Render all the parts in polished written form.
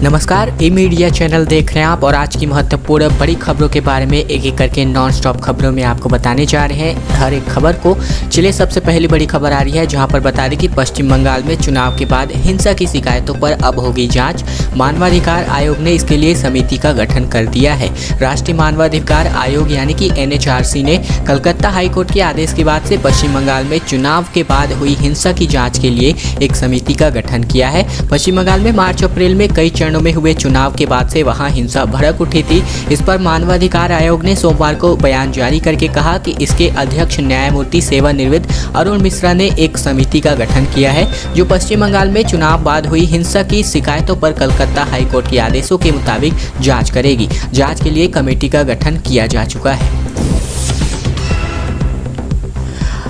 नमस्कार, ई media channel देख रहे हैं आप और आज की महत्वपूर्ण बड़ी खबरों के बारे में एक एक करके नॉन स्टॉप खबरों में आपको बताने जा रहे हैं हर एक खबर को। चलिए सबसे पहली बड़ी खबर आ रही है जहां पर बता दें कि पश्चिम बंगाल में चुनाव के बाद हिंसा की शिकायतों पर अब होगी जांच। मानवाधिकार आयोग ने इसके लिए समिति का गठन कर दिया है। राष्ट्रीय मानवाधिकार आयोग यानी कि NHRC ने कलकत्ता हाईकोर्ट के आदेश के बाद से पश्चिम बंगाल में चुनाव के बाद हुई हिंसा की जाँच के लिए एक समिति का गठन किया है। पश्चिम बंगाल में मार्च अप्रैल में कई चरणों में हुए चुनाव के बाद से वहां हिंसा भड़क उठी थी। इस पर मानवाधिकार आयोग ने सोमवार को बयान जारी करके कहा कि इसके अध्यक्ष न्यायमूर्ति सेवानिवृत्त अरुण मिश्रा ने एक समिति का गठन किया है जो पश्चिम बंगाल में चुनाव बाद हुई हिंसा की शिकायतों पर कलकत्ता हाईकोर्ट के आदेशों के मुताबिक जांच करेगी। जांच के लिए कमेटी का गठन किया जा चुका है।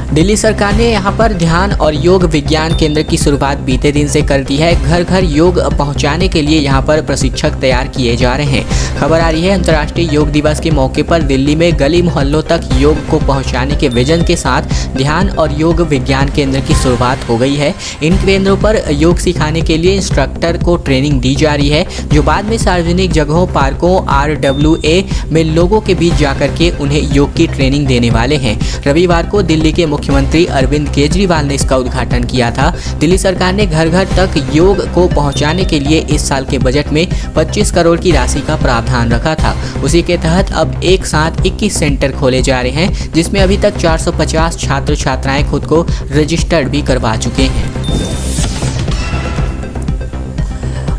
दिल्ली सरकार ने यहां पर ध्यान और योग विज्ञान केंद्र की शुरुआत बीते दिन से कर दी है। घर घर योग पहुंचाने के लिए यहां पर प्रशिक्षक तैयार किए जा रहे हैं। खबर आ रही है अंतर्राष्ट्रीय योग दिवस के मौके पर दिल्ली में गली मोहल्लों तक योग को पहुंचाने के विजन के साथ ध्यान और योग विज्ञान केंद्र की शुरुआत हो गई है। इन केंद्रों पर योग सिखाने के लिए इंस्ट्रक्टर को ट्रेनिंग दी जा रही है जो बाद में सार्वजनिक जगहों, पार्कों, RWA में लोगों के बीच जाकर के उन्हें योग की ट्रेनिंग देने वाले हैं। रविवार को दिल्ली के मुख्यमंत्री अरविंद केजरीवाल ने इसका उद्घाटन किया था। दिल्ली सरकार ने घर घर तक योग को पहुंचाने के लिए इस साल के बजट में 25 करोड़ की राशि का प्रावधान रखा था। उसी के तहत अब एक साथ 21 सेंटर खोले जा रहे हैं जिसमें अभी तक 450 छात्र छात्राएं खुद को रजिस्टर्ड भी करवा चुके हैं।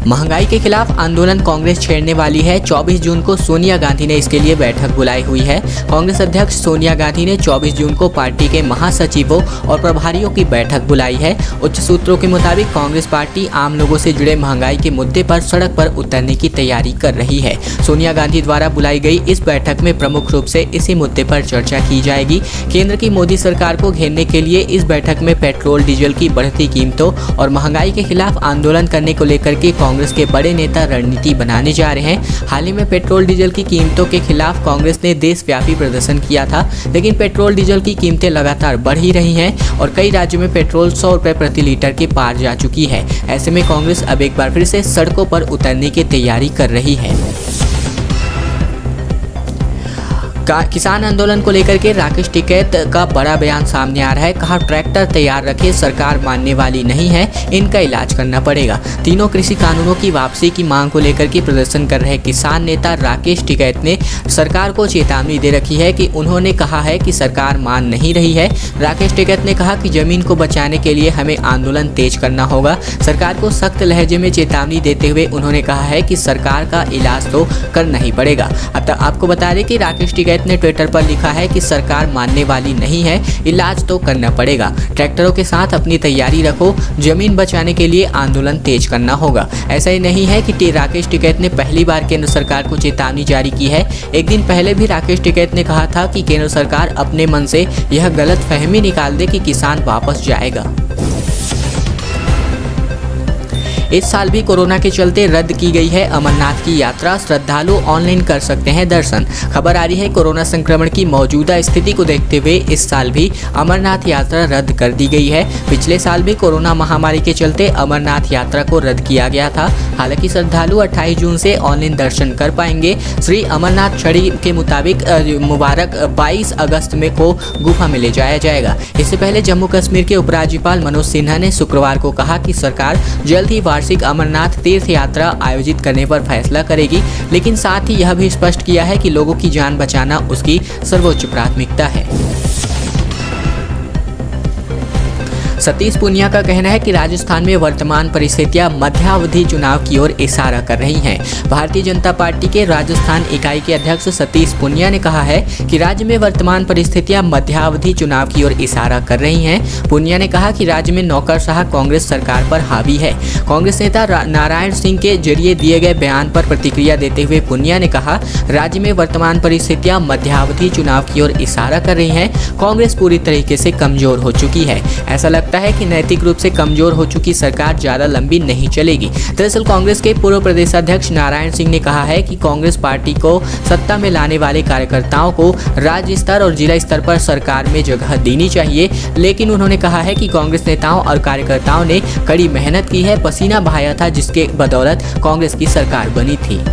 महंगाई के खिलाफ आंदोलन कांग्रेस छेड़ने वाली है। 24 जून को सोनिया गांधी ने इसके लिए बैठक बुलाई हुई है। कांग्रेस अध्यक्ष सोनिया गांधी ने 24 जून को पार्टी के महासचिवों और प्रभारियों की बैठक बुलाई है। उच्च सूत्रों के मुताबिक कांग्रेस पार्टी आम लोगों से जुड़े महंगाई के मुद्दे पर सड़क पर उतरने की तैयारी कर रही है। सोनिया गांधी द्वारा बुलाई गई इस बैठक में प्रमुख रूप से इसी मुद्दे पर चर्चा की जाएगी। केंद्र की मोदी सरकार को घेरने के लिए इस बैठक में पेट्रोल डीजल की बढ़ती कीमतों और महंगाई के खिलाफ आंदोलन करने को लेकर के कांग्रेस के बड़े नेता रणनीति बनाने जा रहे हैं। हाल ही में पेट्रोल डीजल की कीमतों के खिलाफ कांग्रेस ने देशव्यापी प्रदर्शन किया था, लेकिन पेट्रोल डीजल की कीमतें लगातार बढ़ ही रही हैं और कई राज्यों में पेट्रोल 100 रुपये प्रति लीटर के पार जा चुकी है। ऐसे में कांग्रेस अब एक बार फिर से सड़कों पर उतरने की तैयारी कर रही है। किसान आंदोलन को लेकर के राकेश टिकैत का बड़ा बयान सामने आ रहा है। कहा ट्रैक्टर तैयार रखे, सरकार मानने वाली नहीं है, इनका इलाज करना पड़ेगा। तीनों कृषि कानूनों की वापसी की मांग को लेकर के प्रदर्शन कर रहे किसान नेता राकेश टिकैत ने सरकार को चेतावनी दे रखी है कि उन्होंने कहा है कि सरकार मान नहीं रही है। राकेश टिकैत ने कहा कि जमीन को बचाने के लिए हमें आंदोलन तेज करना होगा। सरकार को सख्त लहजे में चेतावनी देते हुए उन्होंने कहा है कि सरकार का इलाज तो करना ही पड़ेगा। अब आपको बता दें कि राकेश टिकैत ने ट्विटर पर लिखा है कि सरकार मानने वाली नहीं है, इलाज तो करना पड़ेगा। ट्रैक्टरों के साथ अपनी तैयारी रखो, जमीन बचाने के लिए आंदोलन तेज करना होगा। ऐसा ही नहीं है कि राकेश टिकैत ने पहली बार केंद्र सरकार को चेतावनी जारी की है। एक दिन पहले भी राकेश टिकैत ने कहा था कि केंद्र सरकार अपने मन से यह गलत फहमी निकाल दे कि किसान वापस जाएगा। इस साल भी कोरोना के चलते रद्द की गई है अमरनाथ की यात्रा। श्रद्धालु ऑनलाइन कर सकते हैं दर्शन। खबर आ रही है कोरोना संक्रमण की मौजूदा स्थिति को देखते हुए इस साल भी अमरनाथ यात्रा रद्द कर दी गई है। पिछले साल भी कोरोना महामारी के चलते अमरनाथ यात्रा को रद्द किया गया था। हालांकि श्रद्धालु 28 जून से ऑनलाइन दर्शन कर पाएंगे। श्री अमरनाथ छड़ी के मुताबिक मुबारक 22 अगस्त में को गुफा में ले जाया जाएगा। इससे पहले जम्मू कश्मीर के उपराज्यपाल मनोज सिन्हा ने शुक्रवार को कहा कि सरकार जल्द ही वार्षिक अमरनाथ तीर्थ यात्रा आयोजित करने पर फैसला करेगी, लेकिन साथ ही यह भी स्पष्ट किया है कि लोगों की जान बचाना उसकी सर्वोच्च प्राथमिकता है। सतीश पूनिया का कहना है कि राजस्थान में वर्तमान परिस्थितियां मध्यावधि चुनाव की ओर इशारा कर रही हैं। भारतीय जनता पार्टी के राजस्थान इकाई के अध्यक्ष सतीश पूनिया ने कहा है कि राज्य में वर्तमान परिस्थितियां मध्यावधि चुनाव की ओर इशारा कर रही हैं। पूनिया ने कहा कि राज्य में नौकरशाह कांग्रेस सरकार पर हावी है। कांग्रेस नेता नारायण सिंह के जरिए दिए गए बयान पर प्रतिक्रिया देते हुए पूनिया ने कहा, राज्य में वर्तमान परिस्थितियां मध्यावधि चुनाव की ओर इशारा कर रही हैं। कांग्रेस पूरी तरीके से कमजोर हो चुकी है। ऐसा लगता लगता है कि नैतिक रूप से कमजोर हो चुकी सरकार ज्यादा लंबी नहीं चलेगी। दरअसल कांग्रेस के पूर्व प्रदेशाध्यक्ष नारायण सिंह ने कहा है कि कांग्रेस पार्टी को सत्ता में लाने वाले कार्यकर्ताओं को राज्य स्तर और जिला स्तर पर सरकार में जगह देनी चाहिए, लेकिन उन्होंने कहा है कि कांग्रेस नेताओं और कार्यकर्ताओं ने कड़ी मेहनत की है, पसीना बहाया था, जिसके बदौलत कांग्रेस की सरकार बनी थी।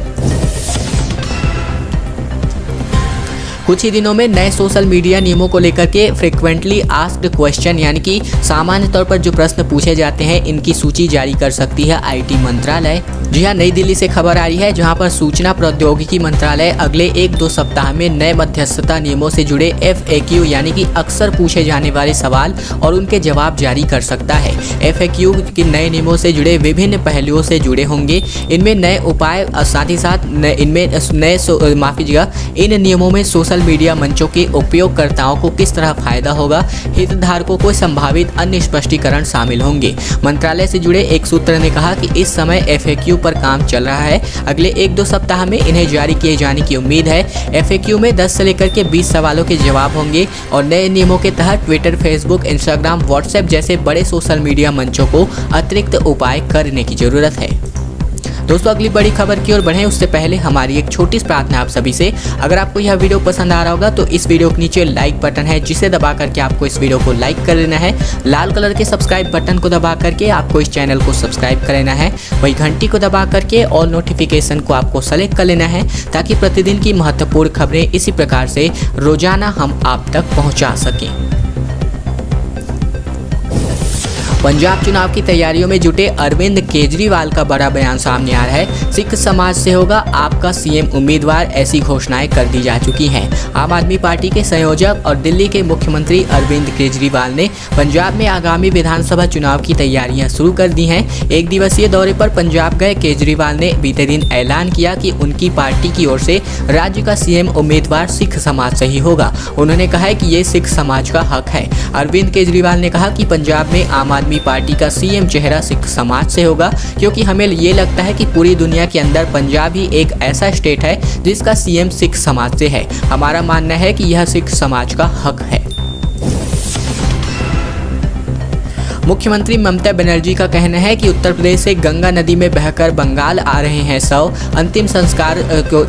कुछ ही दिनों में नए सोशल मीडिया नियमों को लेकर के फ्रिक्वेंटली आस्क्ड क्वेश्चन यानी कि सामान्य तौर पर जो प्रश्न पूछे जाते हैं इनकी सूची जारी कर सकती है आईटी मंत्रालय। जी हाँ, नई दिल्ली से खबर आ रही है जहां पर सूचना प्रौद्योगिकी मंत्रालय अगले 1-2 सप्ताह में नए मध्यस्थता नियमों से जुड़े FAQ यानी कि अक्सर पूछे जाने वाले सवाल और उनके जवाब जारी कर सकता है। FAQ के नए नियमों से जुड़े विभिन्न पहलुओं से जुड़े होंगे। इनमें नए उपाय, साथ ही साथ इन नियमों में सोशल मीडिया मंचों के उपयोगकर्ताओं को किस तरह फायदा होगा, हितधारकों को संभावित अन्य स्पष्टीकरण शामिल होंगे। मंत्रालय से जुड़े एक सूत्र ने कहा कि इस समय FAQ पर काम चल रहा है। अगले 1-2 सप्ताह में इन्हें जारी किए जाने की उम्मीद है। FAQ में 10 से लेकर के 20 सवालों के जवाब होंगे और नए नियमों के तहत ट्विटर, फेसबुक, इंस्टाग्राम, व्हाट्सएप जैसे बड़े सोशल मीडिया मंचों को अतिरिक्त उपाय करने की जरूरत है। दोस्तों, अगली बड़ी खबर की ओर बढ़ें उससे पहले हमारी एक छोटी सी प्रार्थना आप सभी से। अगर आपको यह वीडियो पसंद आ रहा होगा तो इस वीडियो के नीचे लाइक बटन है, जिसे दबा करके आपको इस वीडियो को लाइक कर लेना है। लाल कलर के सब्सक्राइब बटन को दबा करके आपको इस चैनल को सब्सक्राइब कर लेना है। वही घंटी को दबा करके ऑल नोटिफिकेशन को आपको सेलेक्ट कर लेना है, ताकि प्रतिदिन की महत्वपूर्ण खबरें इसी प्रकार से रोजाना हम आप तक पहुँचा सकें। पंजाब चुनाव की तैयारियों में जुटे अरविंद केजरीवाल का बड़ा बयान सामने आ रहा है। सिख समाज से होगा आपका CM उम्मीदवार, ऐसी घोषणाएं कर दी जा चुकी हैं। आम आदमी पार्टी के संयोजक और दिल्ली के मुख्यमंत्री अरविंद केजरीवाल ने पंजाब में आगामी विधानसभा चुनाव की तैयारियां शुरू कर दी हैं। एक दिवसीय दौरे पर पंजाब गए केजरीवाल ने बीते दिन ऐलान किया कि उनकी पार्टी की ओर से राज्य का CM उम्मीदवार सिख समाज से ही होगा। उन्होंने कहा है कि ये सिख समाज का हक है। अरविंद केजरीवाल ने कहा कि पंजाब में आम आदमी पार्टी का CM चेहरा सिख समाज से होगा, क्योंकि हमें ये लगता है कि पूरी दुनिया के अंदर पंजाब ही एक ऐसा स्टेट है जिसका CM सिख समाज से है। हमारा मानना है कि यह सिख समाज का हक है। मुख्यमंत्री ममता बनर्जी का कहना है कि उत्तर प्रदेश से गंगा नदी में बहकर बंगाल आ रहे हैं शव, अंतिम संस्कार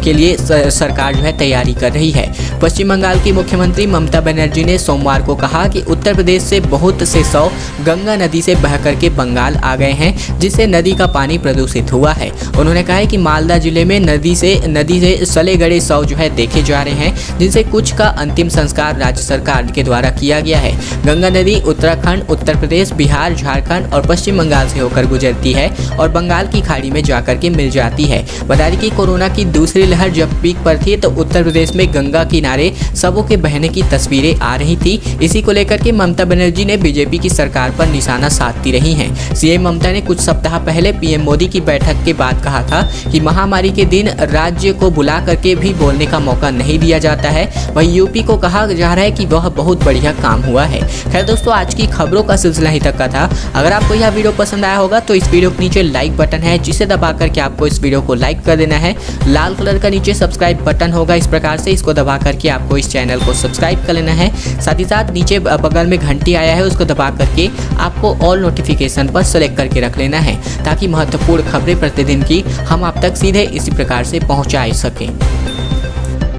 के लिए सरकार जो है तैयारी कर रही है। पश्चिम बंगाल की मुख्यमंत्री ममता बनर्जी ने सोमवार को कहा कि उत्तर प्रदेश से बहुत से शव गंगा नदी से बहकर के बंगाल आ गए हैं, जिससे नदी का पानी प्रदूषित हुआ है। उन्होंने कहा है कि मालदा जिले में नदी से सले गड़े शव जो है देखे जा रहे हैं, जिनसे कुछ का अंतिम संस्कार राज्य सरकार के द्वारा किया गया है। गंगा नदी उत्तराखंड, उत्तर प्रदेश, बिहार, झारखंड और पश्चिम बंगाल से होकर गुजरती है और बंगाल की खाड़ी में जाकर के मिल जाती है। बता दें कि कोरोना की दूसरी लहर जब पीक पर थी तो उत्तर प्रदेश में गंगा किनारे शवों के बहने की तस्वीरें आ रही थी। इसी को लेकर के ममता बनर्जी ने बीजेपी की सरकार पर निशाना साधती रही हैं। CM ममता ने कुछ सप्ताह पहले PM मोदी की बैठक के बाद कहा था कि महामारी के दिन राज्य को बुला करके भी बोलने का मौका नहीं दिया जाता है। वहीं UP को कहा जा रहा है कि वह बहुत बढ़िया काम हुआ है। खैर दोस्तों, आज की खबरों का सिलसिला ही तक का था। अगर आपको यह वीडियो पसंद आया होगा तो इस वीडियो के नीचे लाइक बटन है, जिसे दबा करके आपको इस वीडियो को लाइक कर देना है। लाल कलर का नीचे सब्सक्राइब बटन होगा, इस प्रकार से इसको दबा करके आपको इस चैनल को सब्सक्राइब कर लेना है। साथ ही साथ नीचे बगल में घंटी आया है, उसको दबा करके आपको ऑल नोटिफिकेशन पर सेलेक्ट करके रख लेना है, ताकि महत्वपूर्ण खबरें प्रतिदिन की हम आप तक सीधे इसी प्रकार से पहुंचा सकें।